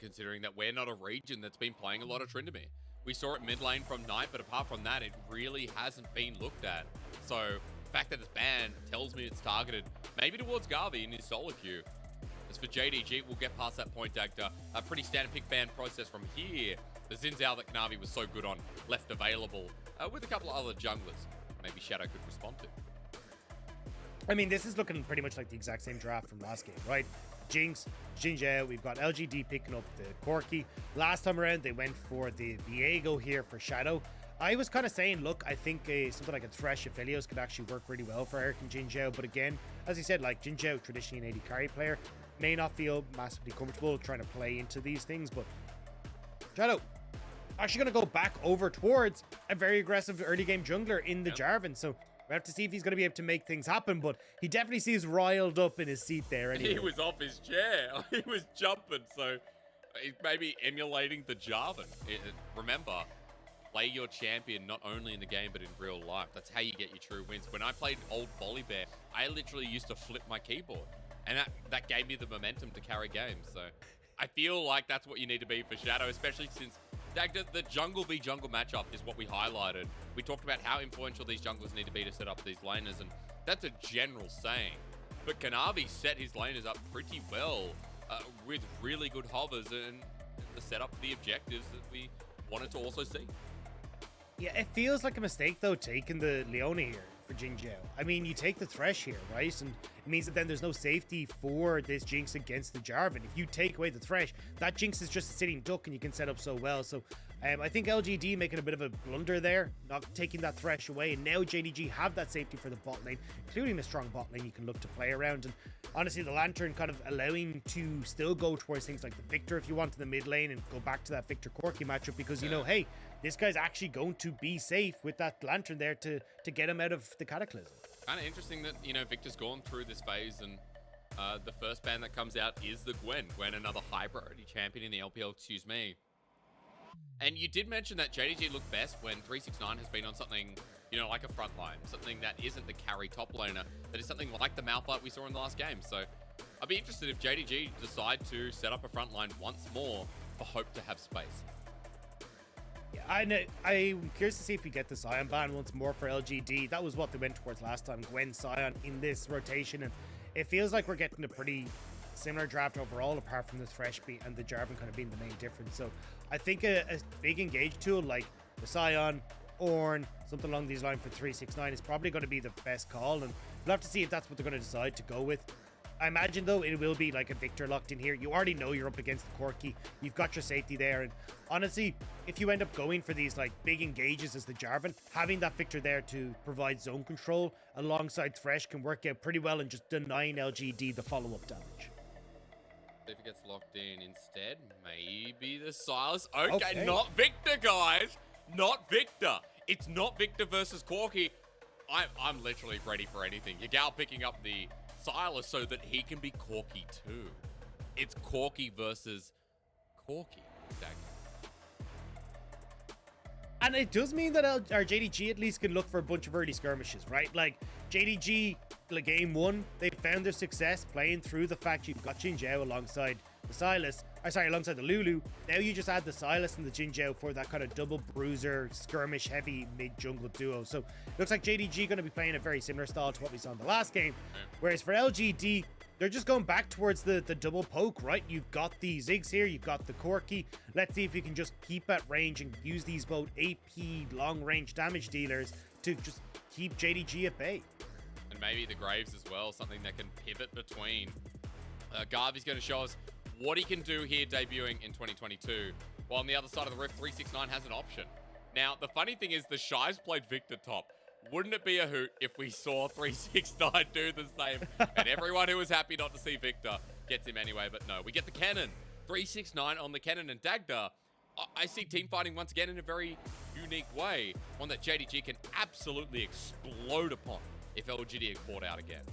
considering that we're not a region that's been playing a lot of Tryndamere. We saw it mid lane from Knight, but apart from that, it really hasn't been looked at. So the fact that it's banned tells me it's targeted maybe towards Garvey in his solo queue. As for JDG, we'll get past that point, Dagda. A pretty standard pick ban process from here. The JinJiao that Kanavi was so good on left available with a couple of other junglers. Maybe Shadow could respond to. I mean, this is looking pretty much like the exact same draft from last game, right? Jinx, JinJiao, we've got LGD picking up the Corki. Last time around, they went for the Yagao here for Shadow. I was kind of saying, look, I think something like a Thresh Aphelios could actually work really well for Herald and JinJiao. But again, as you said, like JinJiao, traditionally an AD carry player, may not feel massively comfortable trying to play into these things. But Shadow actually going to go back over towards a very aggressive early game jungler in the Jarvan. So we have to see if he's going to be able to make things happen, but he definitely seems riled up in his seat there. Anyway. He was off his chair. He was jumping, so he's maybe emulating the Jarvan. Remember, play your champion not only in the game, but in real life. That's how you get your true wins. When I played old Volibear, I literally used to flip my keyboard, and that gave me the momentum to carry games. So I feel like that's what you need to be for Shadow, especially since Dagda, the jungle v jungle matchup is what we highlighted. We talked about how influential these junglers need to be to set up these laners, and that's a general saying. But Kanavi set his laners up pretty well with really good hovers and the setup for the objectives that we wanted to also see. Yeah, it feels like a mistake, though, taking the Leona here for JinJiao. I mean, you take the Thresh here, right? And it means that then there's no safety for this Jinx against the Jarvan. If you take away the Thresh, that Jinx is just a sitting duck and you can set up so well. So I think LGD making a bit of a blunder there, not taking that Thresh away. And now JDG have that safety for the bot lane, including the strong bot lane you can look to play around. And honestly, the Lantern kind of allowing to still go towards things like the Victor if you want to the mid lane and go back to that Victor Corki matchup because, you know, hey, this guy's actually going to be safe with that Lantern there to get him out of the Cataclysm. Kind of interesting that, you know, Victor's gone through this phase and the first ban that comes out is the Gwen. Gwen, another high priority champion in the LPL, excuse me. And you did mention that JDG looked best when 369 has been on something, you know, like a front line, something that isn't the carry top laner, that is something like the Malphite we saw in the last game. So I'd be interested if JDG decide to set up a front line once more for hope to have space. Yeah, I know. I'm curious to see if we get the Sion ban once more for LGD. That was what they went towards last time, Gwen Sion in this rotation, and it feels like we're getting a pretty similar draft overall, apart from the Thresh beat and the Jarvan kind of being the main difference. So I think a big engage tool like the Sion, Ornn, something along these lines for 369 is probably going to be the best call, and we'll have to see if that's what they're going to decide to go with. I imagine, though, it will be like a Victor locked in here. You already know you're up against the Corki. You've got your safety there. And honestly, if you end up going for these like big engages as the Jarvan, having that Victor there to provide zone control alongside Thresh can work out pretty well and just denying LGD the follow-up damage. If it gets locked in instead, maybe the Sylas. Okay, not Victor, guys. Not Victor. It's not Victor versus Corki. I'm literally ready for anything. Yagao picking up the Sylas so that he can be Corki too. It's Corki versus Corki. And it does mean that our JDG at least can look for a bunch of early skirmishes, right? Like JDG, like game one, they found their success playing through the fact you've got JinJiao alongside the Sylas, alongside the Lulu. Now you just add the Sylas and the JinJiao for that kind of double bruiser, skirmish heavy mid jungle duo. So it looks like JDG going to be playing a very similar style to what we saw in the last game. Whereas for LGD, they're just going back towards the double poke, right? You've got the Ziggs here, you've got the Corki. Let's see if you can just keep at range and use these both AP long range damage dealers to just keep JDG at bay. And maybe the Graves as well, something that can pivot between. Garvey's going to show us what he can do here debuting in 2022. While on the other side of the rift, 369 has an option. Now, the funny thing is the Shies played Victor top. Wouldn't it be a hoot if we saw 369 do the same? And everyone who was happy not to see Victor gets him anyway, but no. We get the Kennen. 369 on the Kennen and Dagda. I see team fighting once again in a very unique way. One that JDG can absolutely explode upon if LGD are caught out again.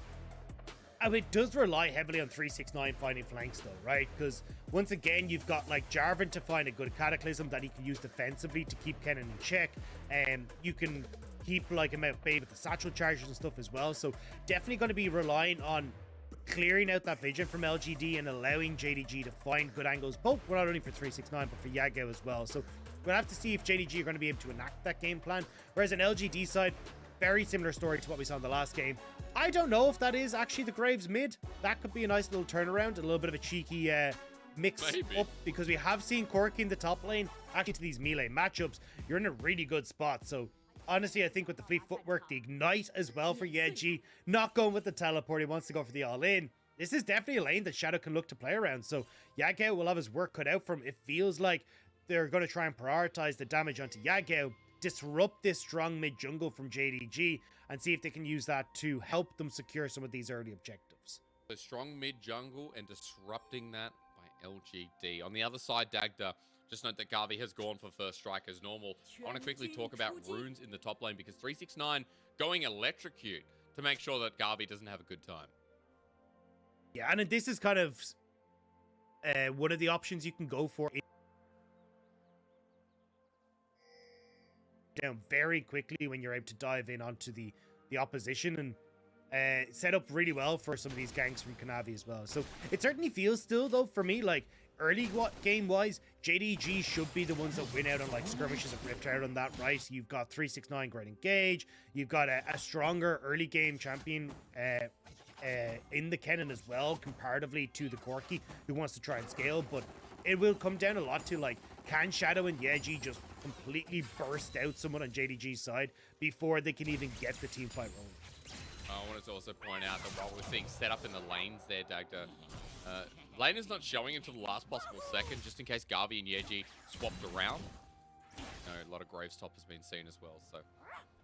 I mean, it does rely heavily on 369 finding flanks though, right? Because once again, you've got like Jarvan to find a good Cataclysm that he can use defensively to keep Kennen in check. And you can keep like him at bay with the satchel charges and stuff as well. So definitely going to be relying on clearing out that vision from LGD and allowing JDG to find good angles, both not only for 369 but for Yagao as well. So we'll have to see if JDG are going to be able to enact that game plan. Whereas an LGD side, very similar story to what we saw in the last game. I don't know if that is actually the Graves mid. That could be a nice little turnaround, a little bit of a cheeky mix up, because we have seen Corki in the top lane. Actually, to these melee matchups, you're in a really good spot. So honestly, I think with the fleet footwork, the ignite as well for Yeji, not going with the teleport, he wants to go for the all-in. This is definitely a lane that Shadow can look to play around. So Yagao will have his work cut out for him. It feels like they're going to try and prioritize the damage onto Yagao, disrupt this strong mid jungle from JDG, and see if they can use that to help them secure some of these early objectives. The strong mid jungle and disrupting that by LGD. On the other side, Dagda, just note that Garvey has gone for first strike as normal. I want to quickly talk about runes in the top lane, because 369 going electrocute to make sure that Garvey doesn't have a good time. Yeah, and this is kind of one of the options you can go for. Down very quickly when you're able to dive in onto the opposition, and set up really well for some of these ganks from Kanavi as well. So it certainly feels still, though, for me, like early game wise, JDG should be the ones that win out on like skirmishes and rift out on that, right? You've got 369 great engage, you've got a stronger early game champion in the Kennen as well, comparatively to the Corki, who wants to try and scale. But it will come down a lot to like, can Shadow and Yeji just completely burst out someone on JDG's side before they can even get the team fight rolling? I wanted to also point out that while we're seeing set up in the lanes there, Dagda, lane is not showing until the last possible second, just in case Garvey and Yeji swapped around. A lot of Graves top has been seen as well, so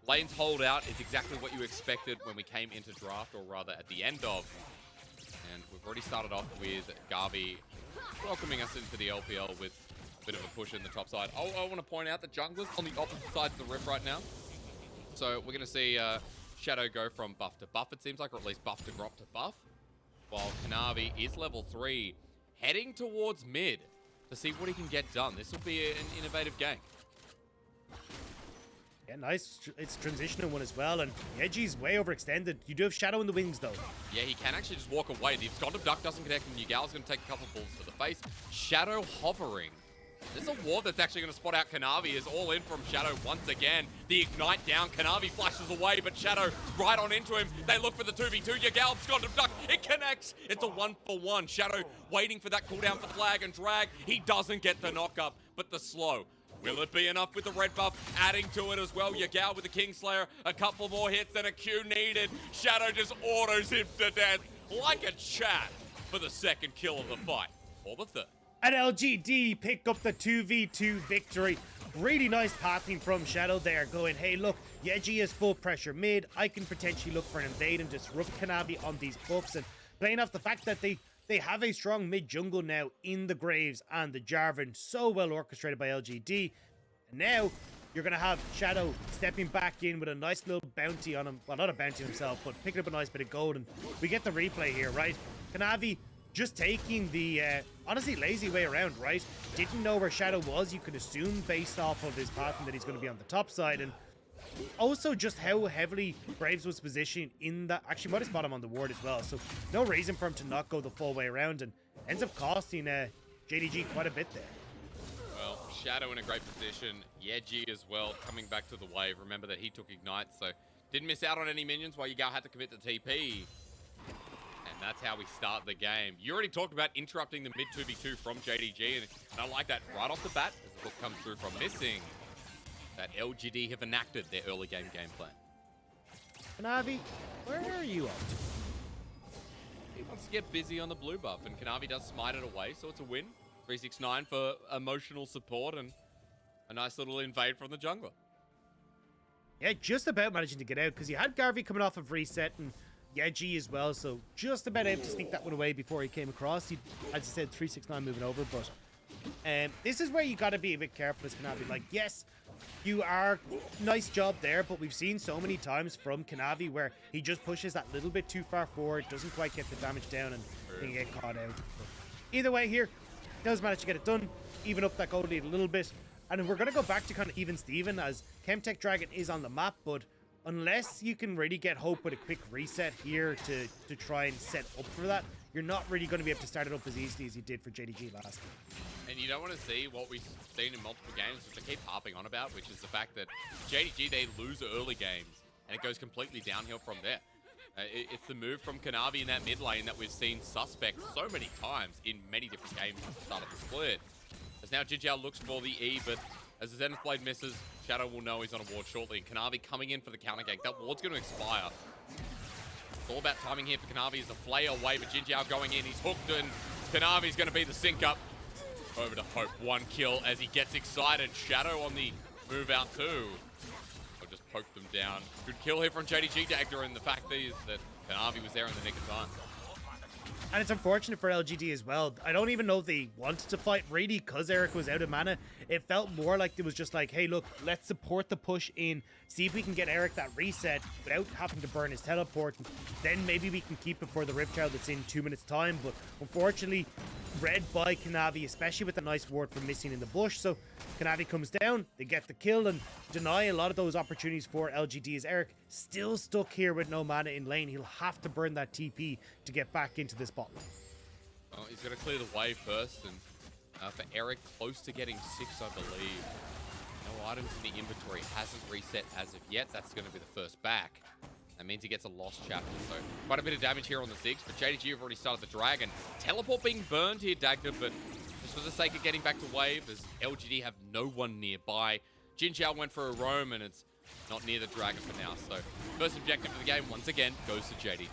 lanes hold out is exactly what you expected when we came into draft, or rather at the end of. And we've already started off with Garvey welcoming us into the LPL with a bit of a push in the top side. I want to point out that junglers on the opposite side of the rift right now. So we're going to see Shadow go from buff to buff, it seems like, or at least buff to drop to buff, while Kanavi is level 3, heading towards mid to see what he can get done. This will be an innovative gank. Yeah, nice. It's a transitional one as well, and Yeji's way overextended. You do have Shadow in the wings, though. Yeah, he can actually just walk away. The Abscond Duck doesn't connect, and Yagao's going to take a couple balls to the face. Shadow hovering. There's a ward that's actually going to spot out Kanavi. Is all in from Shadow once again. The ignite down. Kanavi flashes away, but Shadow right on into him. They look for the 2v2. Yagao, Abscond Duck. It connects. It's a 1-for-1. Shadow waiting for that cooldown for flag and drag. He doesn't get the knock up, but the slow. Will it be enough with the red buff adding to it as well? Yagao with the Kingslayer, a couple more hits and a Q needed. Shadow just autos him to death like a chat for the second kill of the fight, or the third. And LGD pick up the 2v2 victory. Really nice pathing from Shadow there, going, hey, look, Yeji is full pressure mid. I can potentially look for an invade and disrupt Kanavi on these buffs, and playing off the fact that they have a strong mid jungle now in the Graves and the Jarvan, so well orchestrated by LGD. And now you're going to have Shadow stepping back in with a nice little bounty on him. Well, not a bounty himself, but picking up a nice bit of gold. And we get the replay here, right? Kanavi just taking the, honestly, lazy way around, right? Didn't know where Shadow was. You could assume based off of his pattern that he's going to be on the top side. And also just how heavily Graves was positioned in that. Actually, might have spot him on the ward as well. So no reason for him to not go the full way around, and ends up costing JDG quite a bit there. Well, Shadow in a great position. Yeji as well coming back to the wave. Remember that he took Ignite, so didn't miss out on any minions while Yagao had to commit the TP. And that's how we start the game. You already talked about interrupting the mid 2v2 from JDG, and I like that right off the bat as the hook comes through from Missing. That LGD have enacted their early game plan. Kanavi, where are you up to? He wants to get busy on the blue buff, and Kanavi does smite it away, so it's a win. 369 for emotional support and a nice little invade from the jungler. Yeah, just about managing to get out, because he had Garvey coming off of reset and Yeji as well, so just about able to sneak that one away before he came across. He, as I said, 369 moving over, but this is where you got to be a bit careful as Kanavi. Like, yes, you are, nice job there, but we've seen so many times from Kanavi where he just pushes that little bit too far forward, doesn't quite get the damage down, and can get caught out. But either way here, does manage to get it done, even up that gold lead a little bit. And we're going to go back to kind of even Steven, as Chemtech Dragon is on the map, but unless you can really get Hope with a quick reset here to try and set up for that, you're not really going to be able to start it up as easily as you did for JDG last game. And you don't want to see what we've seen in multiple games, which I keep harping on about, which is the fact that JDG, they lose early games, and it goes completely downhill from there. It's the move from Kanavi in that mid lane that we've seen suspect so many times in many different games at the start of the split. As now JinJiao looks for the E, but as the Zenith Blade misses, Shadow will know he's on a ward shortly, and Kanavi coming in for the counter gank. That ward's going to expire. It's all about timing here for Kanavi as the flay away, but JinJiao going in, he's hooked, and Kanavi's going to be the sync up. Over to Hope, 1 kill as he gets excited. Shadow on the move out too. I'll just poke them down. Good kill here from JDG Dagda, and the fact is that Kanavi was there in the nick of time. And it's unfortunate for LGD as well. I don't even know if they wanted to fight really because Eric was out of mana. It felt more like it was just like, hey, look, let's support the push in, see if we can get Eric that reset without having to burn his teleport. And then maybe we can keep it for the Rift Herald that's in 2 minutes time. But unfortunately, read by Kanavi, especially with the nice ward for missing in the bush. So Kanavi comes down, they get the kill and deny a lot of those opportunities for LGD as Eric still stuck here with no mana in lane. He'll have to burn that TP to get back into this bot lane. Well, he's going to clear the way first, and for Eric, close to getting 6, I believe. No items in the inventory, hasn't reset as of yet. That's going to be the first back. That means he gets a lost chapter, so quite a bit of damage here on the Ziggs, but JDG have already started the dragon. Teleport being burned here, Dagda, but just for the sake of getting back to wave, as LGD have no one nearby. JinJiao went for a roam, and it's not near the dragon for now, so first objective of the game, once again, goes to JDG.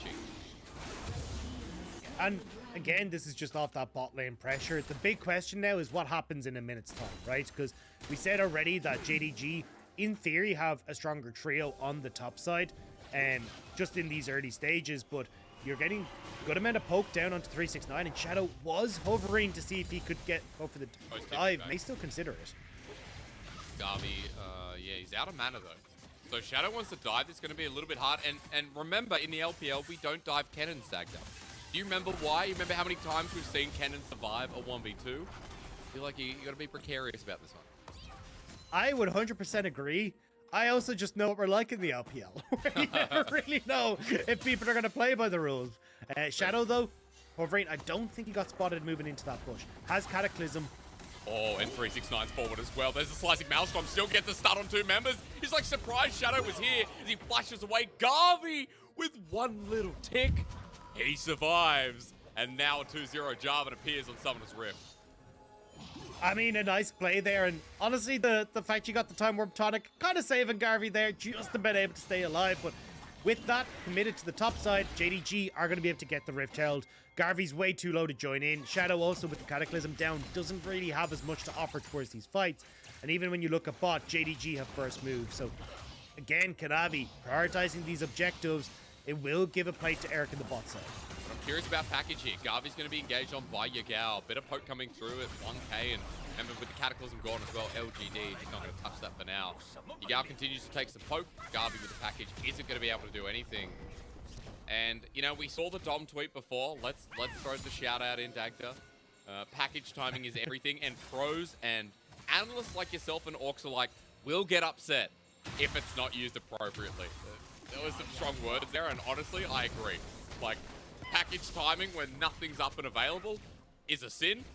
And again, this is just off that bot lane pressure. The big question now is what happens in a minute's time, right? Because we said already that JDG, in theory, have a stronger trio on the top side, just in these early stages, but you're getting a good amount of poke down onto 369, and Shadow was hovering to see if he could go for the dive. May still consider it. Garvey, yeah, he's out of mana though. So Shadow wants to dive. It's going to be a little bit hard. And remember, in the LPL, we don't dive Kennen's Dagda. Do you remember why? You remember how many times we've seen Kennen survive a 1v2? I feel like you got to be precarious about this one. I would 100% agree. I also just know what we're like in the LPL. We never really know if people are going to play by the rules. Shadow, though, hovering, I don't think he got spotted moving into that bush. Has Cataclysm. Oh, and 369's forward as well. There's a slicing Maelstrom. Still gets a start on 2 members. He's like surprised Shadow was here as he flashes away. Garvey with one little tick. He survives. And now 2-0 Jarvan appears on Summoner's Rift. I mean, a nice play there, and honestly, the fact you got the Time Warp Tonic kind of saving Garvey there, just about able to stay alive, but with that committed to the top side, JDG are going to be able to get the Rift Herald. Garvey's way too low to join in. Shadow also with the Cataclysm down doesn't really have as much to offer towards these fights, and even when you look at bot, JDG have first move, so again, Kanavi prioritizing these objectives, it will give a play to Eric in the bot side. I'm curious about package here. Garvey's going to be engaged on by Yagao. Bit of poke coming through at 1k, and remember with the Cataclysm gone as well, LGD just not going to touch that for now. Yagao continues to take some poke. Garvey with the package isn't going to be able to do anything. And, you know, we saw the Dom tweet before. Let's throw the shout out in, Dagda. Package timing is everything, and pros and analysts like yourself and Orcs are like, we'll get upset if it's not used appropriately. There was some strong words there, and honestly, I agree. Like, package timing when nothing's up and available is a sin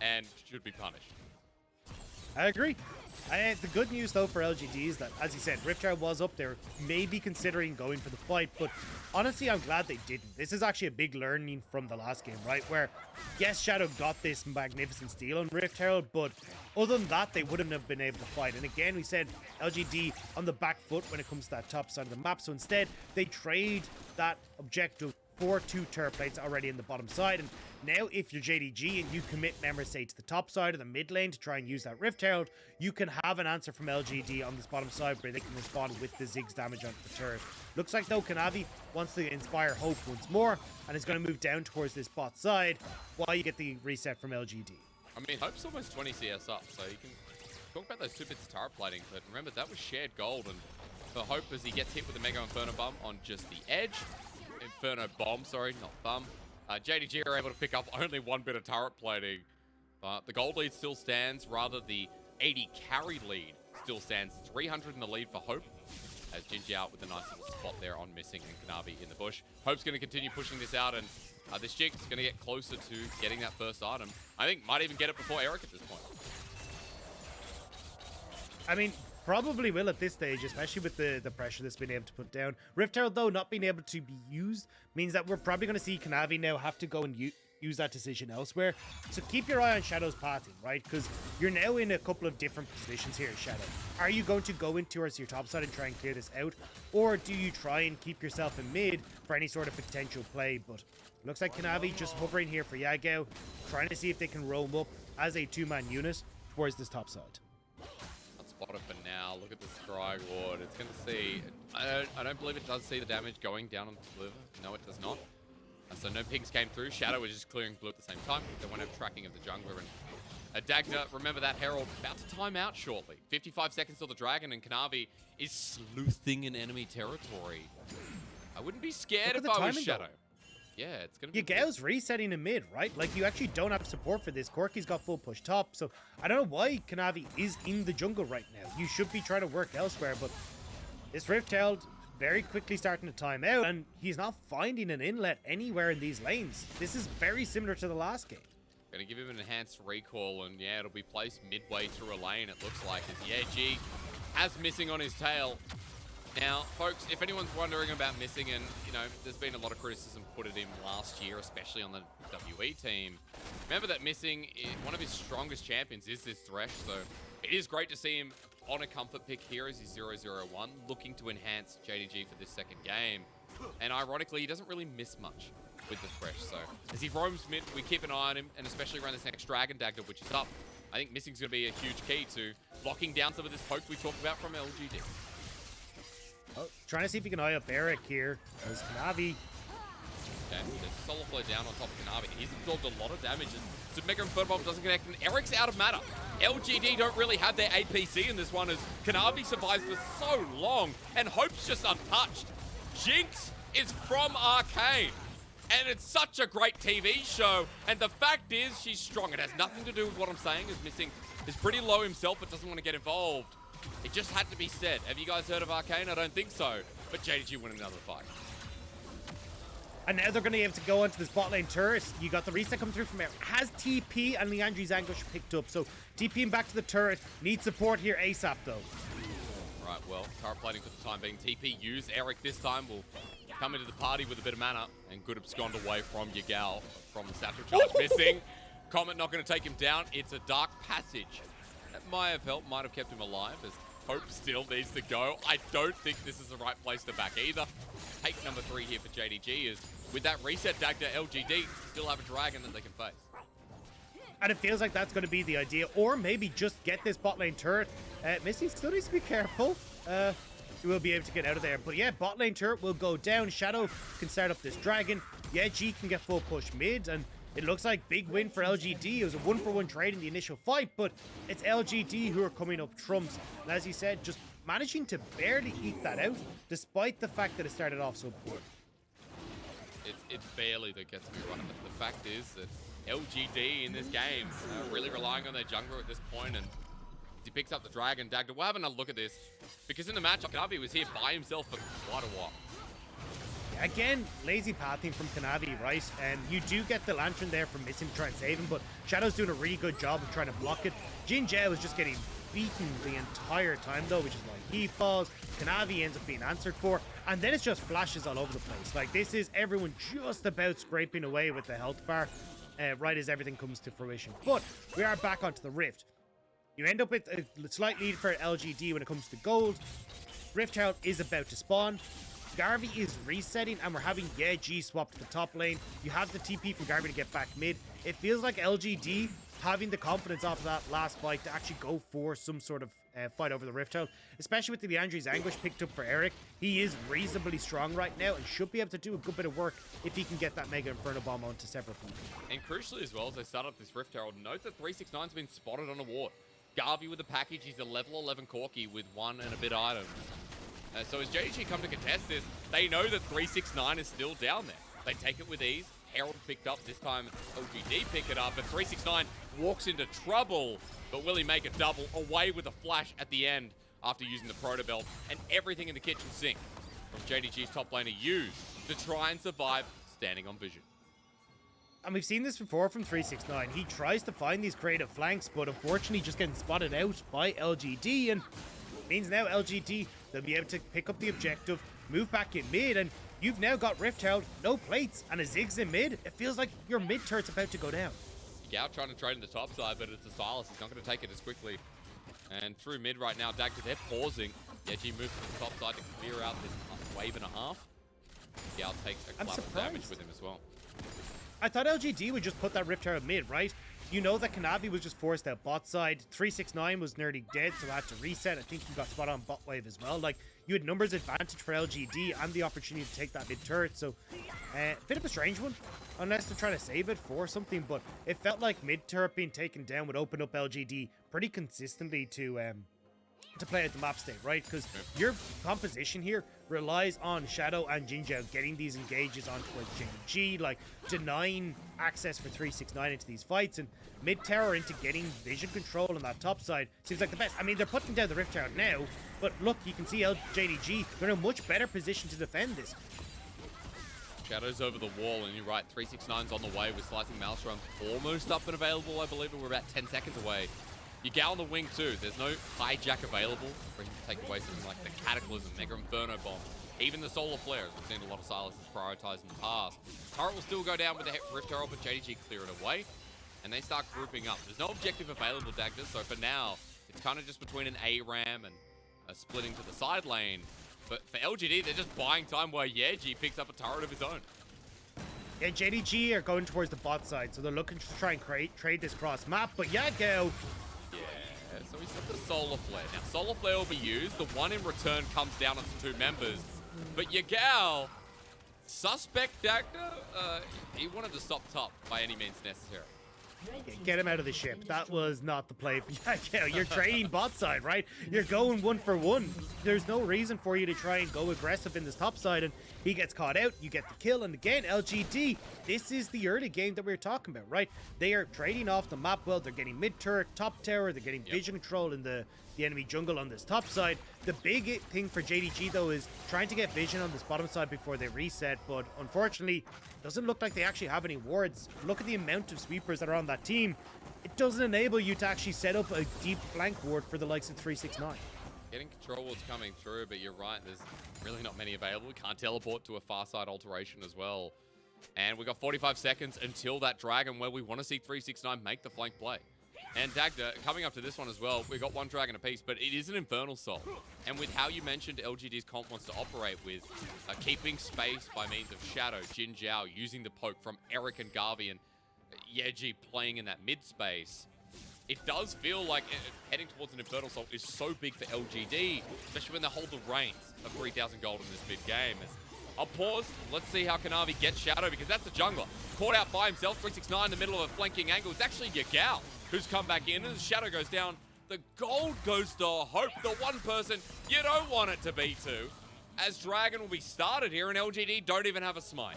and should be punished. I agree. The good news, though, for LGD is that, as you said, Rift Herald was up there, maybe considering going for the fight, but honestly, I'm glad they didn't. This is actually a big learning from the last game, right? Where, yes, Shadow got this magnificent steal on Rift Herald, but other than that, they wouldn't have been able to fight. And again, we said LGD on the back foot when it comes to that top side of the map, so instead, they trade that objective for 2 turret plates already in the bottom side. And now if you're JDG and you commit members, say, to the top side of the mid lane to try and use that Rift Herald, you can have an answer from LGD on this bottom side where they can respond with the Ziggs damage onto the turret. Looks like, though, Kanavi wants to inspire hope once more and is going to move down towards this bot side while you get the reset from LGD. I mean, Hope's almost 20 CS up, so you can talk about those 2 bits of turret plating, but remember, that was shared gold, and for Hope as he gets hit with a Mega Inferno Bomb on just the edge, Inferno Bomb, sorry, not bum. JDG are able to pick up only 1 bit of turret plating. The gold lead still stands, rather the 80 carry lead still stands. 300 in the lead for Hope. as JinJiao with a nice little spot there on Missing and Kanavi in the bush. Hope's going to continue pushing this out, and this Jinx is going to get closer to getting that first item. I think might even get it before Eric at this point. I mean, probably will at this stage, especially with the pressure that's been able to put down. Rift Herald, though, not being able to be used means that we're probably going to see Kanavi now have to go and use that decision elsewhere. So keep your eye on Shadow's pathing, right? Because you're now in a couple of different positions here, Shadow. Are you going to go in towards your top side and try and clear this out? Or do you try and keep yourself in mid for any sort of potential play? But looks like Kanavi just hovering here for Yagao, trying to see if they can roam up as a two-man unit towards this top side. Spot it for now. Look at the Scry Ward. It's going to see... I don't believe it does see the damage going down on the liver. No, it does not. So no pings came through. Shadow was just clearing blue at the same time. They won't have tracking of the jungler. And Dagda, remember that Herald about to time out shortly. 55 seconds till the dragon, and Kanavi is sleuthing in enemy territory. I wouldn't be scared if I was Shadow. Yeah, it's going to be... Yagao's resetting in mid, right? Like, you actually don't have support for this. Corki's got full push top, so I don't know why Kanavi is in the jungle right now. You should be trying to work elsewhere, but this Rift Herald very quickly starting to time out, and he's not finding an inlet anywhere in these lanes. This is very similar to the last game. Going to give him an enhanced recall, and yeah, it'll be placed midway through a lane, it looks like. As G has Missing on his tail. Now, folks, if anyone's wondering about Missing, and, you know, there's been a lot of criticism put at him last year, especially on the WE team. Remember that Missing, one of his strongest champions is this Thresh, so it is great to see him on a comfort pick here as he's 0-0-1, looking to enhance JDG for this second game. And ironically, he doesn't really miss much with the Thresh, so as he roams mid, we keep an eye on him, and especially around this next Dragon Dagda, which is up. I think Missing's going to be a huge key to locking down some of this poke we talked about from LGD. Oh, trying to see if he can eye up Eric here as Kanavi. Okay, there's a solo flow down on top of Kanavi. He's absorbed a lot of damage. So Mega and Third Bomb doesn't connect, and Eric's out of mana. LGD don't really have their APC in this one as Kanavi survives for so long, and Hope's just untouched. Jinx is from Arcane, and it's such a great TV show, and the fact is she's strong. It has nothing to do with what I'm saying, as Missing is pretty low himself but doesn't want to get involved. It just had to be said. Have you guys heard of Arcane? I don't think so. But JDG win another fight. And now they're going to be able to go onto this bot lane turret. You got the reset coming through from Eric. Has TP and Leandri's Anguish picked up. So TPing back to the turret. Needs support here ASAP though. Right, well, turret plating for the time being. TP used. Eric this time will come into the party with a bit of mana. And good abscond away from Yagao from the satchel charge. Missing. Comet not going to take him down. It's a dark passage. That might have helped, might have kept him alive as Hope still needs to go. I don't think this is the right place to back either. Take number 3 here for JDG is with that reset Dagda LGD still have a dragon that they can face. And it feels like that's going to be the idea. Or maybe just get this bot lane turret. Missy still needs to be careful. He will be able to get out of there. But yeah, bot lane turret will go down. Shadow can start up this dragon. Yeah, G can get full push mid. And it looks like big win for LGD. It was a 1-for-1 trade in the initial fight, but it's LGD who are coming up trumps. And as you said, just managing to barely eke that out, despite the fact that it started off so poor. It's barely that gets me right. But the fact is that LGD in this game really relying on their jungler at this point, and he picks up the dragon. Dagda, we'll have another look at this, because in the match, Garvey was here by himself for quite a while. Again, lazy pathing from Kanavi, right? You do get the lantern there from Missing to try and save him, but Shadow's doing a really good job of trying to block it. JinJiao is just getting beaten the entire time though, which is why he falls. Kanavi ends up being answered for, and then it's just flashes all over the place. Like, this is everyone just about scraping away with the health bar right as everything comes to fruition. But we are back onto the Rift. You end up with a slight lead for LGD when it comes to gold. Rift Herald is about to spawn. Garvey is resetting, and we're having G swap to the top lane. You have the TP from Garvey to get back mid. It feels like LGD having the confidence off of that last fight to actually go for some sort of fight over the Rift Herald, especially with the Leandri's Anguish picked up for Eric. He is reasonably strong right now and should be able to do a good bit of work if he can get that Mega Inferno Bomb onto several people. And crucially as well, as they start up this Rift Herald, note that 369's been spotted on a ward. Garvey with the package, he's a level 11 Corki with 1 and a bit items. So as JDG come to contest this, they know that 369 is still down there. They take it with ease. Herald picked up this time. LGD pick it up, and 369 walks into trouble. But will he make a double? Away with a flash at the end after using the Proto Belt and everything in the kitchen sink from JDG's top laner used to try and survive standing on vision. And we've seen this before from 369. He tries to find these creative flanks, but unfortunately just getting spotted out by LGD, and means now LGD, they'll be able to pick up the objective, move back in mid, and you've now got Rift Herald, no plates, and a Ziggs in mid. It feels like your mid turret's about to go down. Yagao trying to trade in the top side, but it's a Sylas. He's not going to take it as quickly. And through mid right now, Dagda, they're pausing. Yeji moves to the top side to clear out this wave and a half. Yagao takes a clap of damage with him as well. I thought LGD would just put that Rift Herald mid, right? You know that Kanavi was just forced out bot side. 369 was nearly dead, so had to reset. I think he got spot on bot wave as well. Like, you had numbers advantage for LGD and the opportunity to take that mid turret. So, a bit of a strange one, unless they're trying to save it for something. But it felt like mid turret being taken down would open up LGD pretty consistently to play at the map state, right? Because your composition here relies on Shadow and JinJiao getting these engages on towards JDG, like denying access for 369 into these fights, and mid-tower into getting vision control on that top side seems like the best. I mean, they're putting down the Rift Tower now, but look, you can see JDG, they're in a much better position to defend this. Shadow's over the wall, and you're right, 369's on the way with Slicing Maelstrom almost up and available, I believe, and we're about 10 seconds away. Yagao on the wing too. There's no hijack available for him to take away something like the Cataclysm, Mega Inferno Bomb, even the Solar Flares. We've seen a lot of Sylas prioritized in the past. Turret will still go down with the Rift Herald, but JDG clear it away, and they start grouping up. There's no objective available, Dagda, so for now, it's kind of just between an ARAM and a splitting to the side lane. But for LGD, they're just buying time while Yeji picks up a turret of his own. Yeah, JDG are going towards the bot side, so they're looking to try and trade this cross map, but Yagao... Yeah, so he's got the Solar Flare. Now, Solar Flare will be used. The one in return comes down onto two members. But Yagao, suspect Dagda, he wanted to stop top by any means necessary. Yeah, get him out of the ship. That was not the play for Yagao. You're trading bot side, right? You're going 1 for 1. There's no reason for you to try and go aggressive in this top side, and he gets caught out. You get the kill, and again, LGD, this is the early game that we were talking about, right? They are trading off the map well. They're getting mid-turret, top tower. They're getting vision control in the enemy jungle on this top side. The big thing for JDG, though, is trying to get vision on this bottom side before they reset, but unfortunately, doesn't look like they actually have any wards. Look at the amount of sweepers that are on that team. It doesn't enable you to actually set up a deep flank ward for the likes of 369. Getting control wards coming through, but you're right, there's really not many available. We can't teleport to a far side alteration as well. And we've got 45 seconds until that dragon where we want to see 369 make the flank play. And Dagda, coming up to this one as well, we've got one dragon apiece, but it is an Infernal Soul. And with how you mentioned LGD's comp wants to operate with keeping space by means of Shadow, JinJiao, using the poke from Eric and Garvey, and Yeji playing in that mid space, it does feel like heading towards an Infernal Soul is so big for LGD, especially when they hold the reins of 3,000 gold in this mid game. I'll pause. Let's see how Kanavi gets Shadow, because that's the jungler. Caught out by himself, 369 in the middle of a flanking angle. It's actually Yagao who's come back in, and as Shadow goes down, the gold goes to Hope, the one person you don't want it to be to, as Dragon will be started here, and LGD don't even have a smite.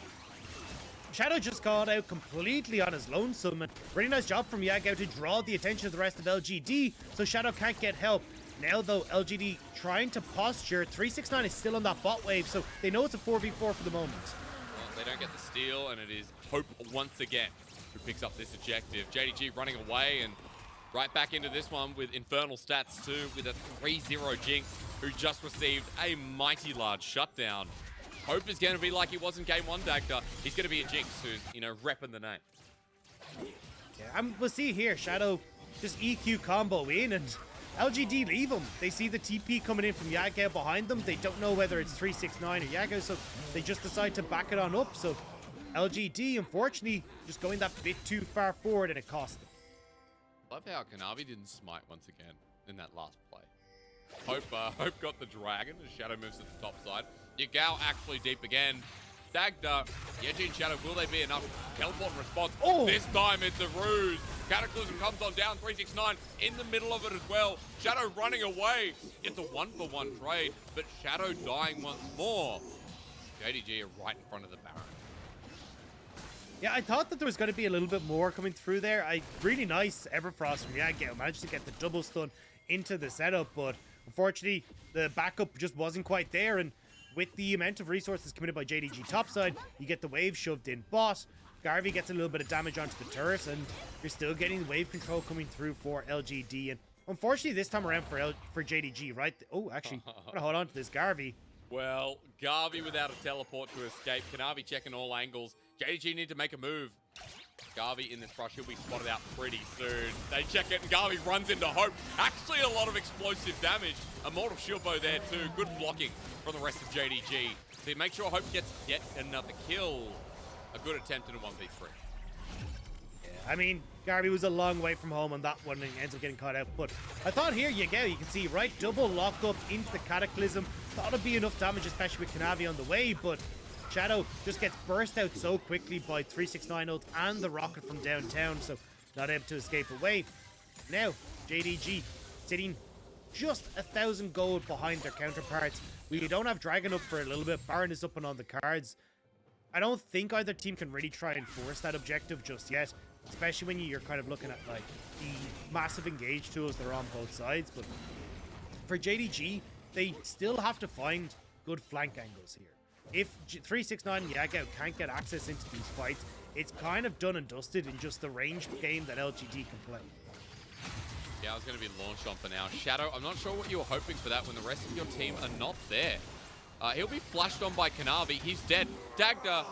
Shadow just got out completely on his lonesome, and really nice job from Yagao to draw the attention of the rest of LGD, so Shadow can't get help. Now, though, LGD trying to posture. 369 is still on that bot wave, so they know it's a 4v4 for the moment. Well, they don't get the steal, and it is Hope once again who picks up this objective. JDG running away, and right back into this one with infernal stats too, with a 3-0 Jinx, who just received a mighty large shutdown. Hope is going to be like he was in game 1, Dagda. He's going to be a Jinx who's, you know, repping the name. Yeah, we'll see here. Shadow just EQ combo in, and LGD leave him. They see the TP coming in from Yagao behind them. They don't know whether it's 369 or Yagao, so they just decide to back it on up. So LGD, unfortunately, just going that bit too far forward, and it cost them. Love how Kanavi didn't smite once again in that last play. Hope got the dragon as Shadow moves to the top side. Yagao actually deep again. Dagda, Yeji and Shadow, will they be enough? Teleport response. Oh! This time it's a ruse. Cataclysm comes on down, 369 in the middle of it as well. Shadow running away. It's a 1-for-1 trade, but Shadow dying once more. JDG are right in front of the Baron. Yeah, I thought that there was going to be a little bit more coming through there. Really nice Everfrost from Yagao. Managed to get the double stun into the setup, but Unfortunately, the backup just wasn't quite there, and with the amount of resources committed by JDG topside, you get the wave shoved in bot. Garvey gets a little bit of damage onto the turret, and you're still getting wave control coming through for LGD. And unfortunately, this time around for JDG, right? Oh, actually, I'm gonna hold on to this Garvey. Well, Garvey without a teleport to escape. Kanavi checking all angles. JDG need to make a move. Garvey in this rush, he'll be spotted out pretty soon. They check it, and Garvey runs into Hope. Actually, a lot of explosive damage. A mortal shield bow there too. Good blocking from the rest of JDG. So make sure Hope gets yet another kill. A good attempt in a 1v3. I mean, Garvey was a long way from home on that one and ends up getting caught out. But I thought here, Yagao, you can see, right, double lockup into the Cataclysm. Thought it'd be enough damage, especially with Kanavi on the way, but Shadow just gets burst out so quickly by 369 ult and the rocket from downtown, so not able to escape away. Now, JDG sitting just 1,000 gold behind their counterparts. We don't have Dragon up for a little bit. Baron is up and on the cards. I don't think either team can really try and force that objective just yet, especially when you're kind of looking at like the massive engage tools that are on both sides. But for JDG, they still have to find good flank angles here. If 369 and Yagao can't get access into these fights, it's kind of done and dusted in just the ranged game that LGD can play. Yeah, I was going to be launched on for now. Shadow, I'm not sure what you were hoping for that when the rest of your team are not there. He'll be flashed on by Kanavi. He's dead. Dagda.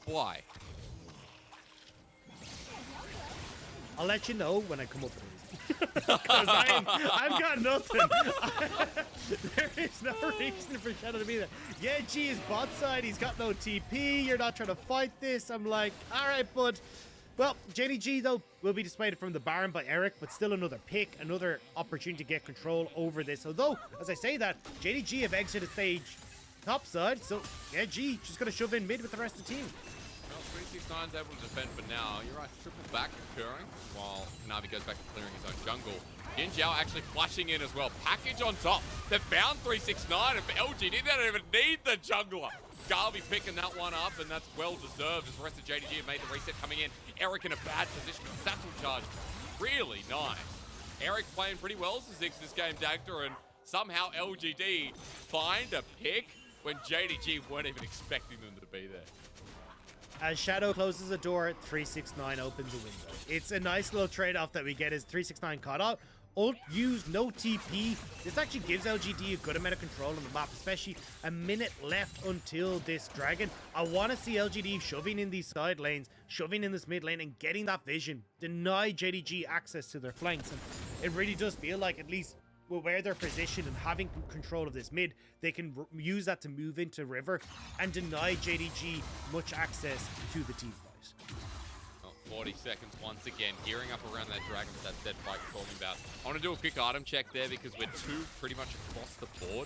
Why? I'll let you know when I come up with it. Because I've got nothing. There is no reason for Shadow to be there. Yeah, G is bot side. He's got no TP. You're not trying to fight this. I'm like, all right, bud. Well, JDG, though, will be dissuaded from the Baron by Eric, but still another pick, another opportunity to get control over this. Although, as I say that, JDG have exited stage topside, so yeah, G just going to shove in mid with the rest of the team. Well, 369's able to defend for now. You're right, triple back occurring while Kanavi goes back to clearing his own jungle. JinJiao actually flashing in as well. Package on top. They found 369, and for LGD, they don't even need the jungler. Garvey picking that one up, and that's well deserved as the rest of JDG have made the reset coming in. Eric in a bad position with satchel charge. Really nice. Eric playing pretty well as Ziggs this game, Dagda, and somehow LGD find a pick when JDG weren't even expecting them to be there. As Shadow closes the door, 369 opens a window. It's a nice little trade-off that we get as 369 caught out. Ult used, no TP. This actually gives LGD a good amount of control on the map, especially a minute left until this dragon. I want to see LGD shoving in these side lanes, shoving in this mid lane, and getting that vision. Deny JDG access to their flanks. And it really does feel like, at least with where they're positioned and having control of this mid, they can use that to move into river and deny JDG much access to the team fight. 40 seconds once again, gearing up around that dragon with that dead fight we're talking about. I want to do a quick item check there because we're two pretty much across the board.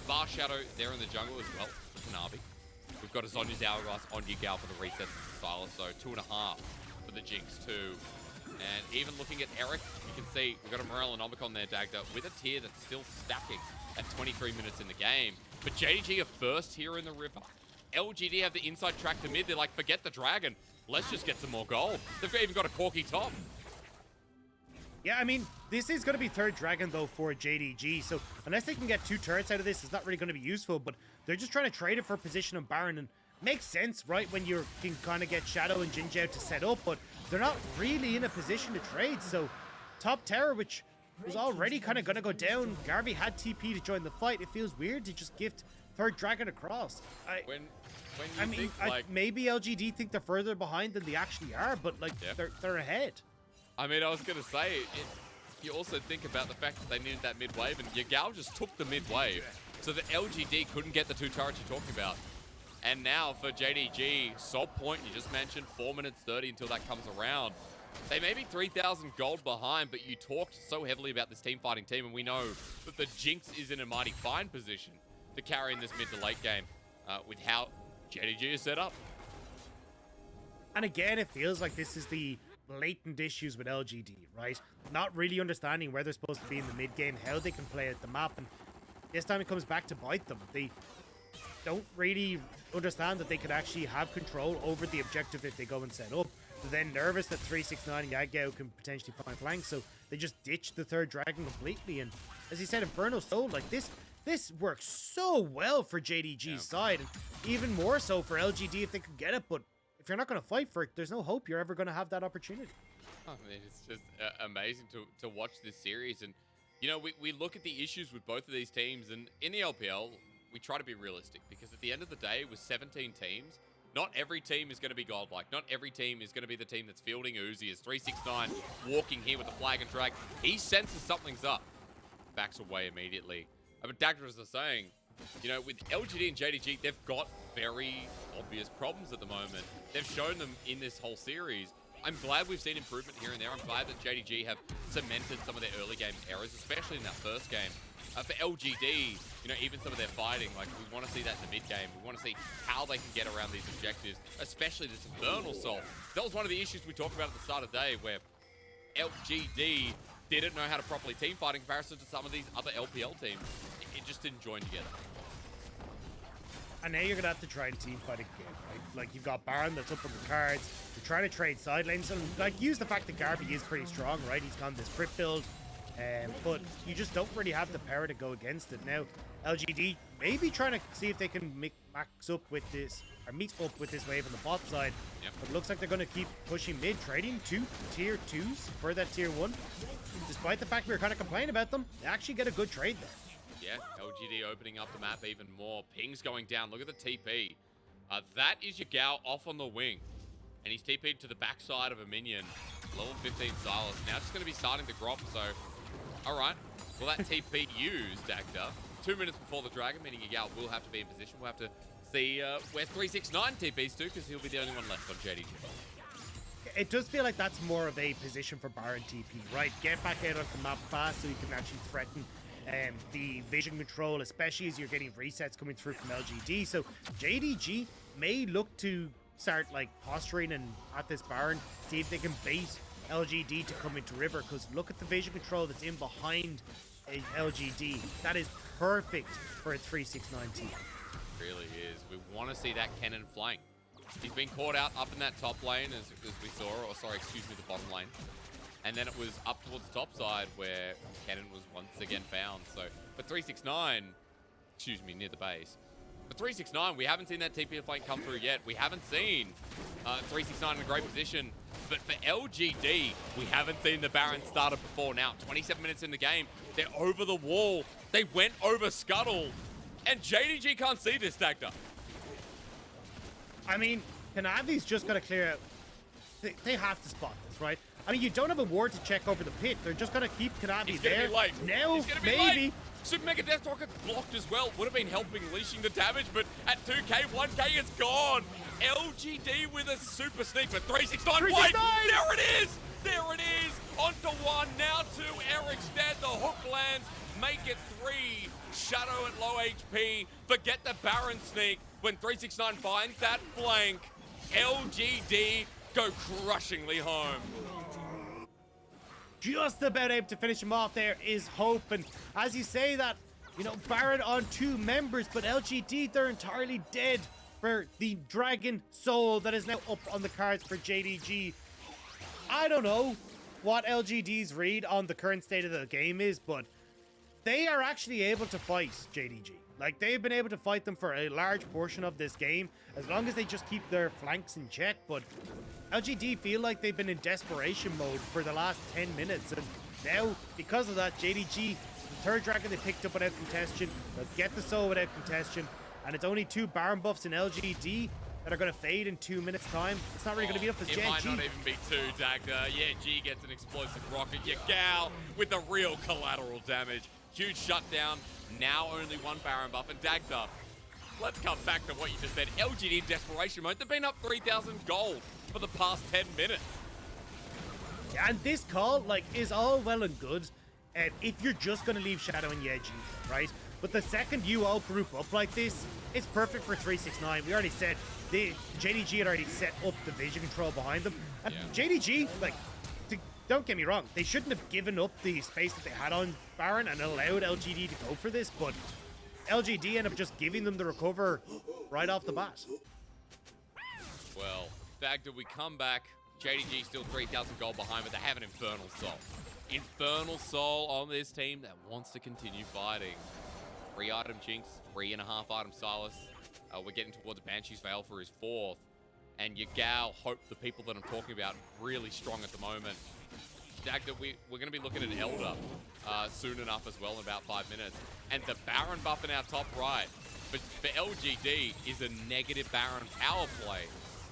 Bar Shadow there in the jungle as well for Kanavi. We've got a Zhonya's Hourglass on Yagao for the resets and Sylas, so 2.5 for the Jinx too. And even looking at Eric, you can see we've got a Morel and Omicron there, Dagda, with a tier that's still stacking at 23 minutes in the game. But JDG are first here in the river. LGD have the inside track to mid. They're like, forget the dragon. Let's just get some more gold. They've even got a Corki top. Yeah, I mean, this is going to be third dragon, though, for JDG. So unless they can get 2 turrets out of this, it's not really going to be useful. But they're just trying to trade it for position on Baron. And makes sense, right, when you can kind of get Shadow and JinJiao to set up. But they're not really in a position to trade. So top tower, which was already kind of going to go down. Garvey had TP to join the fight. It feels weird to just gift third dragon across. I mean, maybe LGD think they're further behind than they actually are, but like they're ahead. I mean, I was gonna say, you also think about the fact that they needed that mid wave, and Yagao just took the mid wave, so that LGD couldn't get the 2 turrets you're talking about. And now for JDG, Salt Point, you just mentioned 4 minutes 30 until that comes around. They may be 3,000 gold behind, but you talked so heavily about this team fighting team, and we know that the Jinx is in a mighty fine position to carry in this mid to late game with how JDG is set up. And again, it feels like this is the latent issues with LGD, right? Not really understanding where they're supposed to be in the mid game, how they can play at the map, and this time it comes back to bite them. They don't really understand that they could actually have control over the objective if they go and set up. They're then nervous that 369 and Yagao can potentially find flanks, so they just ditch the third dragon completely. And as you said, Inferno Soul, like this works so well for JDG's side, and even more so for LGD if they could get it. But if you're not going to fight for it, there's no hope you're ever going to have that opportunity. I mean, it's just amazing to watch this series. And, you know, we look at the issues with both of these teams, and in the LPL, we try to be realistic, because at the end of the day, with 17 teams, not every team is going to be godlike. Not every team is going to be the team that's fielding Uzi. As 369 walking here with the flag and drag, he senses something's up. Backs away immediately. But Dagda, as I was saying, you know, with LGD and JDG, they've got very obvious problems at the moment. They've shown them in this whole series. I'm glad we've seen improvement here and there. I'm glad that JDG have cemented some of their early game errors, especially in that first game. For LGD, you know, even some of their fighting, like, we want to see that in the mid game. We want to see how they can get around these objectives, especially this Infernal Soul. That was one of the issues we talked about at the start of the day, where LGD didn't know how to properly team fight in comparison to some of these other LPL teams. It just didn't join together. And now you're going to have to try and team fight again, right? Like, you've got Baron that's up on the cards. You're trying to trade side lanes. And, like, use the fact that Garvey is pretty strong, right? He's gone this crit build. But you just don't really have the power to go against it. Now, LGD maybe trying to see if they can max up with this, or meet up with this wave on the bot side. But it looks like they're going to keep pushing mid, trading 2 tier 2s for that tier 1. Despite the fact we were kind of complaining about them, they actually get a good trade there. Yeah, LGD opening up the map even more. Ping's going down. Look at the TP. That is Yagao off on the wing. And he's TP'd to the backside of a minion. Level 15 Sylas. Now it's going to be starting to drop, so... Alright. Will that TP use, Dagda? 2 minutes before the dragon, meaning Yagao will have to be in position. We'll have to see where 369 TPs to, because he'll be the only one left on JDG. It does feel like that's more of a position for Baron TP, right? Get back out onto the map fast so you can actually threaten the vision control, especially as you're getting resets coming through from LGD. So JDG may look to start like posturing and at this Baron, see if they can bait LGD to come into river, because look at the vision control that's in behind a LGD. That is perfect for a 369 team. It really is. We want to see that Kennen flank. He's been caught out up in that top lane as we saw, or sorry, excuse me, the bottom lane. And then it was up towards the top side where Kennen was once again found. So for 369, excuse me, near the base. For 369, we haven't seen that TP flank come through yet. We haven't seen 369 in a great position. But for LGD, we haven't seen the Baron started before. Now, 27 minutes in the game, they're over the wall. They went over Scuttle. And JDG can't see this, Dagda. I mean, Kanavi's just got to clear out. They have to spot this, right? I mean, you don't have a ward to check over the pit. They're just going to keep Kanavi there. Be late. Now, He's gonna be maybe. Late. Super Mega Death Rocket blocked as well. Would have been helping leashing the damage, but at 2k, 1k is gone. LGD with a super sneak for 369. Wait, there it is! There it is! Onto one, now two. Eric's dead. The hook lands. Make it 3. Shadow at low HP. Forget the Baron sneak. When 369 finds that flank, LGD go crushingly home. Just about able to finish him off there is Hope. And as you say that, you know, Baron on 2 members, but LGD, they're entirely dead for the Dragon Soul that is now up on the cards for JDG. I don't know what LGD's read on the current state of the game is, but they are actually able to fight JDG. Like, they've been able to fight them for a large portion of this game, as long as they just keep their flanks in check. But LGD feel like they've been in desperation mode for the last 10 minutes. And now, because of that, JDG, the third dragon they picked up without contention, they'll get the soul without contention. And it's only 2 Baron buffs in LGD that are going to fade in 2 minutes time. It's not really going to be up to JG. It might not even be 2, Dagda. Yeah, G gets an explosive rocket. Yagao with the real collateral damage. Huge shutdown. Now only 1 Baron buff. And Dagda, let's come back to what you just said. LGD in desperation mode. They've been up 3,000 gold for the past 10 minutes. Yeah, and this call, like, is all well and good if you're just going to leave Shadow and Yeji, right? But the second you all group up like this, it's perfect for 369. We already said the JDG had already set up the vision control behind them. And JDG, like, don't get me wrong, they shouldn't have given up the space that they had on Baron and allowed LGD to go for this, but LGD ended up just giving them the recover right off the bat. Well, Dagda, we come back. JDG still 3,000 gold behind, but they have an Infernal Soul. Infernal Soul on this team that wants to continue fighting. 3-item Jinx, 3.5-item Sylas. We're getting towards Banshee's Veil for his 4th. And Yagao, Hope, the people that I'm talking about, really strong at the moment. Dagda, we're going to be looking at Elder soon enough as well in about 5 minutes. And the Baron buff in our top right for LGD is a negative Baron power play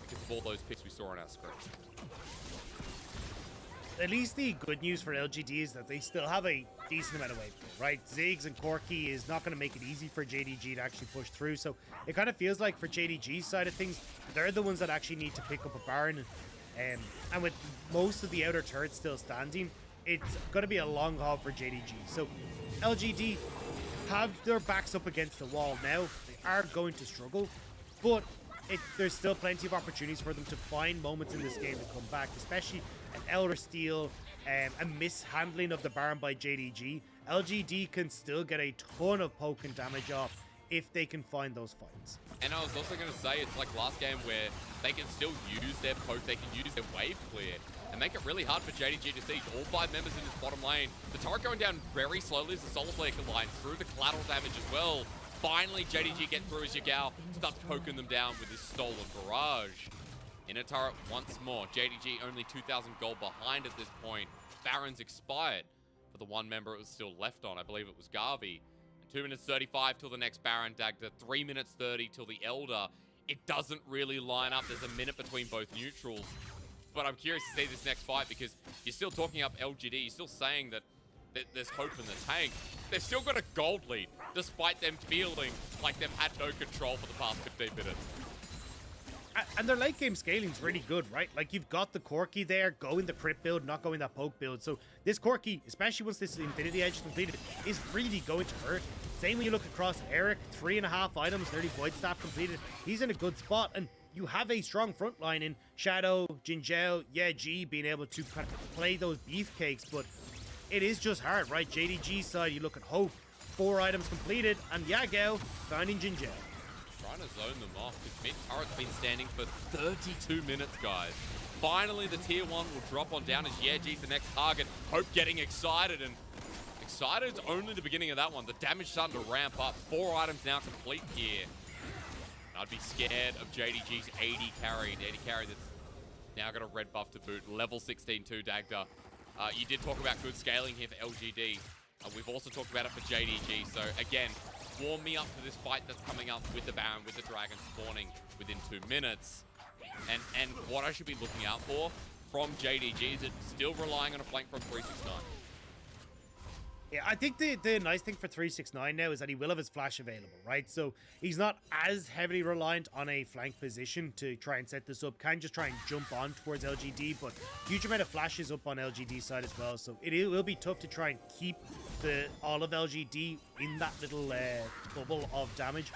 because of all those picks we saw on our screen. At least the good news for LGD is that they still have a decent amount of wave pool, right? Ziggs and Corki is not going to make it easy for JDG to actually push through. So it kind of feels like for JDG's side of things, they're the ones that actually need to pick up a Baron. And with most of the outer turrets still standing, it's going to be a long haul for JDG. So LGD have their backs up against the wall now. They are going to struggle, but there's still plenty of opportunities for them to find moments in this game to come back, especially an Elder Steal, a mishandling of the Baron by JDG. LGD can still get a ton of poke and damage off if they can find those fights. And I was also going to say, it's like last game where they can still use their poke, they can use their wave clear, and make it really hard for JDG to siege. All 5 members in this bottom lane. The turret going down very slowly as the Solar Flare combines through the collateral damage as well. Finally, JDG get through as Yagao starts poking them down with his stolen barrage. In a turret once more. JDG only 2,000 gold behind at this point. Baron's expired for the one member it was still left on. I believe it was Garvey. And 2 minutes 35 till the next Baron Dagda. 3 minutes 30 till the Elder. It doesn't really line up. There's a minute between both neutrals. But I'm curious to see this next fight because you're still talking up LGD. You're still saying that there's hope in the tank. They've still got a gold lead, despite them feeling like they've had no control for the past 15 minutes. And their late game scaling is really good, right? Like, you've got the Corki there, going the crit build, not going that poke build. So this Corki, especially once this Infinity Edge is completed, is really going to hurt. Same when you look across Eric, 3.5 items, 30 Void Staff completed. He's in a good spot, and you have a strong front line in Shadow, JinJiao, G being able to kind of play those beefcakes, but it is just hard, right? JDG's side, you look at Hope, 4 items completed, and Yagao finding JinJiao. Trying to zone them off because mid turret's been standing for 32 minutes, guys. Finally, the tier 1 will drop on down as Yeji's the next target. Hope getting excited, and excited is only the beginning of that one. The damage starting to ramp up. 4 items now complete here. And I'd be scared of JDG's AD carry. The AD carry that's now got a red buff to boot. Level 16 too, Dagda. You did talk about good scaling here for LGD. We've also talked about it for JDG. So again, warm me up to this fight that's coming up with the Baron, with the Dragon spawning within 2 minutes. And what I should be looking out for from JDG is it still relying on a flank from 369. Yeah, I think the nice thing for 369 now is that he will have his flash available, right? So he's not as heavily reliant on a flank position to try and set this up. Can just try and jump on towards LGD, but huge amount of flashes up on LGD side as well. So it will be tough to try and keep all of LGD in that little bubble of damage.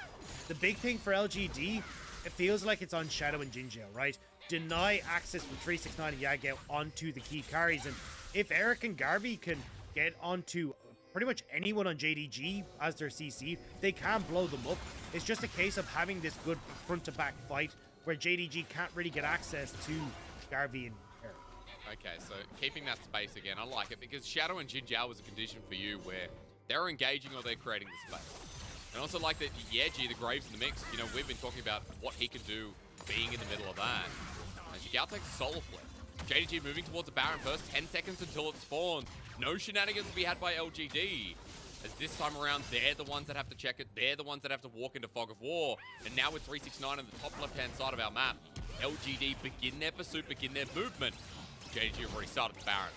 The big thing for LGD, it feels like it's on Shadow and JinJiao, right? Deny access from 369 and Yagao onto the key carries. And if Eric and Garvey can get onto pretty much anyone on JDG as their CC, they can blow them up. It's just a case of having this good front-to-back fight where JDG can't really get access to Garvey and Herald. Okay, so keeping that space again, I like it because Shadow and JinJiao was a condition for you where they're engaging or they're creating the space. And also like that Yeji, the Graves in the mix, you know, we've been talking about what he can do being in the middle of that. As Yagao takes a Solar Flare. JDG moving towards the Baron first, 10 seconds until it spawns. No shenanigans to be had by LGD. As this time around, they're the ones that have to check it. They're the ones that have to walk into Fog of War. And now with 369 on the top left-hand side of our map, LGD begin their pursuit, begin their movement. JDG have already started the Baron.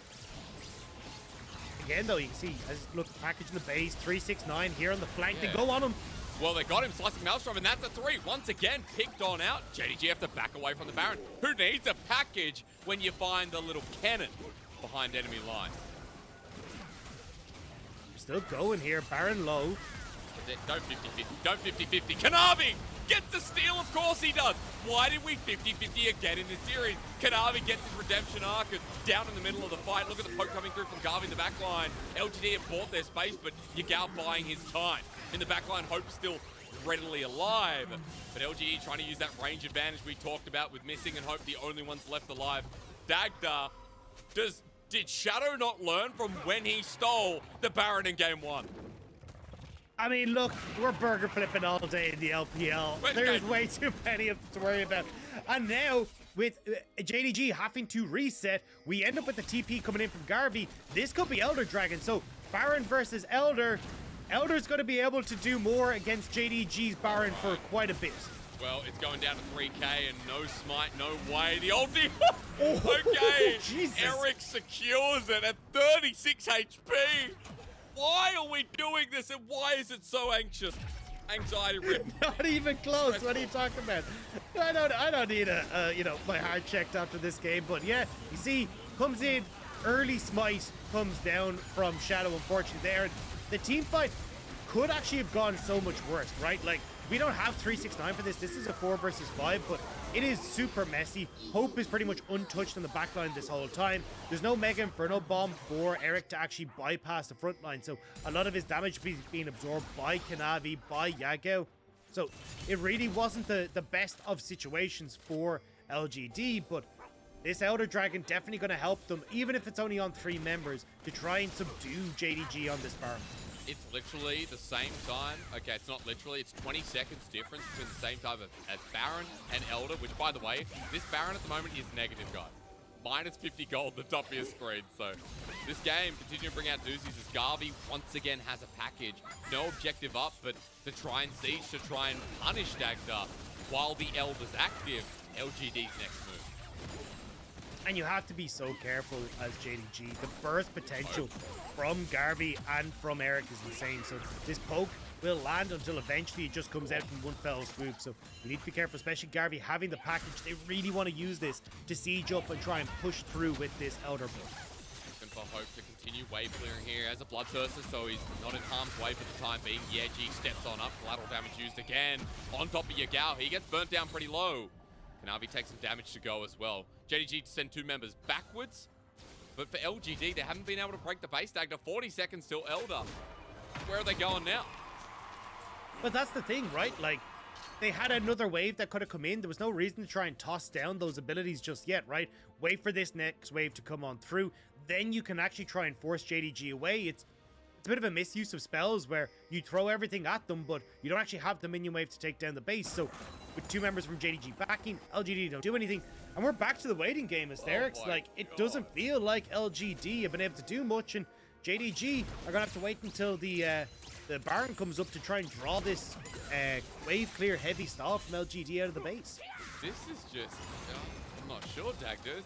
Again, though, you can see, as look, package in the base, 369 here on the flank. Yeah. They go on him. Well, they got him slicing Maelstrom, and that's a 3. Once again, picked on out. JDG have to back away from the Baron. Who needs a package when you find the little Kennen behind enemy lines? Still going here. Baron low. Don't 50-50. Don't 50-50. Kanavi gets the steal. Of course he does. Why did we 50-50 again in this series? Kanavi gets his redemption arc down in the middle of the fight. Look at the poke coming through from Garvey in the backline. LGD have bought their space, but Yagao buying his time. In the backline, Hope still readily alive. But LGD trying to use that range advantage we talked about with Missing and Hope, the only ones left alive. Dagda. Did Shadow not learn from when he stole the Baron in game 1? I mean, look, we're burger flipping all day in the LPL. There's way too many of them to worry about. And now, with JDG having to reset, we end up with the TP coming in from Garvey. This could be Elder Dragon. So, Baron versus Elder. Elder's going to be able to do more against JDG's Baron for quite a bit. Well, it's going down to 3k and no smite, no way. The ulti. Oh, okay. Jesus. Eric secures it at 36 HP. Why are we doing this and why is it so anxious? Anxiety ridden. Not even close. What are you talking about? I don't need my heart checked after this game. But yeah, you see, comes in early smite, comes down from Shadow. Unfortunately, there, the team fight could actually have gone so much worse, right? Like, we don't have 369 for this. This is a 4 versus 5, but it is super messy. Hope is pretty much untouched on the back line this whole time. There's no Mega Inferno Bomb for Eric to actually bypass the front line, so a lot of his damage being absorbed by Kanavi, by Yagao. So it really wasn't the best of situations for LGD, but this Elder Dragon definitely going to help them, even if it's only on 3 members, to try and subdue JDG on this Baron. It's literally the same time. Okay, it's not literally. It's 20 seconds difference between the same time as Baron and Elder, which, by the way, this Baron at the moment is negative, guys. Minus 50 gold at the top of your screen. So this game, continuing to bring out doozies as Garvey once again has a package. No objective up, but to try and siege, to try and punish Dagda while the Elder's active. LGD's next move. And you have to be so careful as JDG. The burst potential from Garvey and from Eric is insane. So this poke will land until eventually it just comes out in one fell swoop. So we need to be careful, especially Garvey having the package. They really want to use this to siege up and try and push through with this Elder Bull. Looking for Hope to continue wave clearing here as a Bloodthirster, so he's not in harm's way for the time being. G steps on up, collateral damage used again. On top of Yagao, he gets burnt down pretty low. Kanavi takes some damage to go as well. JDG to send 2 members backwards. But for LGD, they haven't been able to break the base tag to 40 seconds till Elder. Where are they going now? But that's the thing, right? Like, they had another wave that could have come in. There was no reason to try and toss down those abilities just yet, right? Wait for this next wave to come on through. Then you can actually try and force JDG away. It's a bit of a misuse of spells where you throw everything at them, but you don't actually have the minion wave to take down the base. So with 2 members from JDG backing, LGD don't do anything. And we're back to the waiting game, Hysterics. Like, it doesn't feel like LGD have been able to do much, and JDG are going to have to wait until the Baron comes up to try and draw this wave clear heavy stall from LGD out of the base. This is just, I'm not sure, Dagda.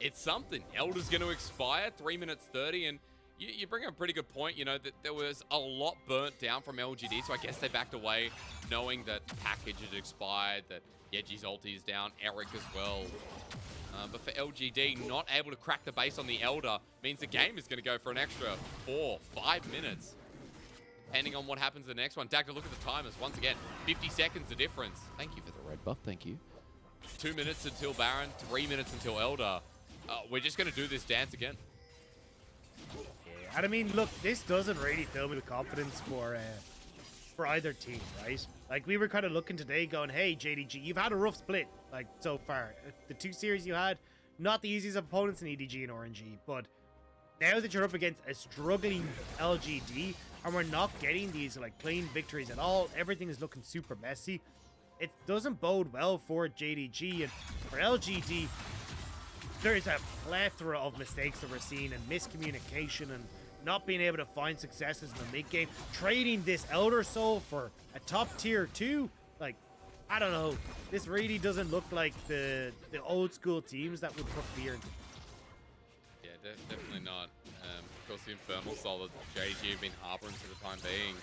It's something. Elder's going to expire, 3 minutes 30, and you bring up a pretty good point, you know, that there was a lot burnt down from LGD, so I guess they backed away knowing that the package had expired, that Yeji's ulti is down, Eric as well. But for LGD, not able to crack the base on the Elder means the game is going to go for an extra 4, 5 minutes. Depending on what happens in the next one. Dagda, look at the timers. Once again, 50 seconds the difference. Thank you for the red buff, thank you. 2 minutes until Baron, 3 minutes until Elder. We're just going to do this dance again. And I mean, look, this doesn't really fill me with confidence for either team, right? Like, we were kind of looking today going, hey, JDG, you've had a rough split, like, so far. The 2 series you had, not the easiest of opponents in EDG and RNG, but now that you're up against a struggling LGD, and we're not getting these, like, clean victories at all, everything is looking super messy, it doesn't bode well for JDG, and for LGD, there's a plethora of mistakes that we're seeing, and miscommunication, and not being able to find successes in the mid game, trading this Elder Soul for a top tier 2. Like, I don't know. This really doesn't look like the old school teams that would put fear into. Yeah, definitely not. Of course, the Infernal Soul that JDG have been harboring for the time being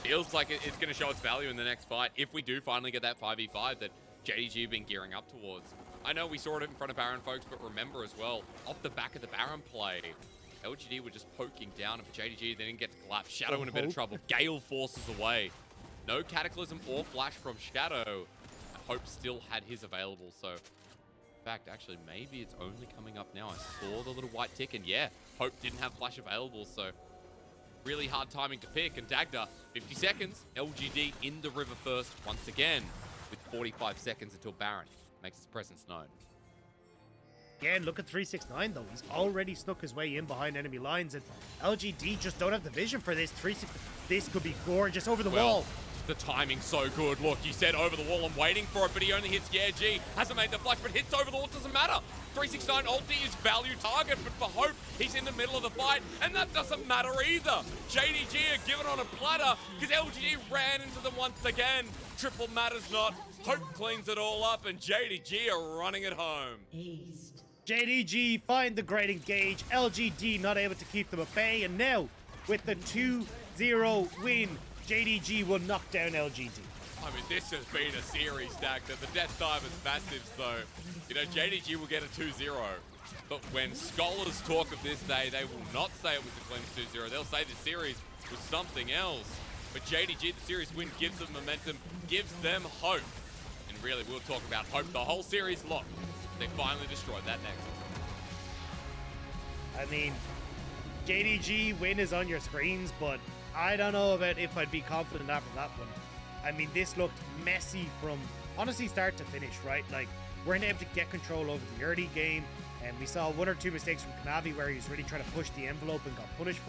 feels like it's going to show its value in the next fight if we do finally get that 5v5 that JDG have been gearing up towards. I know we saw it in front of Baron, folks, but remember as well, off the back of the Baron play, LGD were just poking down, and for JDG, they didn't get to collapse. Shadow in a bit of trouble. Gale forces away. No Cataclysm or Flash from Shadow. Hope still had his available, so... In fact, actually, maybe it's only coming up now. I saw the little white tick, and yeah, Hope didn't have Flash available, so... Really hard timing to pick, and Dagda, 50 seconds. LGD in the river first once again, with 45 seconds until Baron makes his presence known. Again, look at 369 though. He's already snuck his way in behind enemy lines, and LGD just don't have the vision for this. 369, this could be gorgeous over the wall. The timing's so good. Look, he said over the wall, I'm waiting for it, but he only hits JDG. Hasn't made the flash, but hits over the wall, doesn't matter. 369 ulti is value target, but for Hope, he's in the middle of the fight, and that doesn't matter either. JDG are given on a platter, because LGD ran into them once again. Triple matters not. Hope cleans it all up, and JDG are running it home. JDG find the great engage. LGD not able to keep them at bay, and now, with the 2-0 win, JDG will knock down LGD. I mean, this has been a series, Dagda. The death dive is massive, so, you know, JDG will get a 2-0. But when scholars talk of this day, they will not say it was a clean 2-0. They'll say the series was something else. But JDG, the series win, gives them momentum, gives them hope. And really, we'll talk about hope the whole series long. They finally destroyed that next. I mean, JDG win is on your screens, but I don't know about if I'd be confident after that one. I mean, this looked messy from honestly start to finish, right? Like, weren't able to get control over the early game, and we saw one or two mistakes from Kanavi where he was really trying to push the envelope and got punished for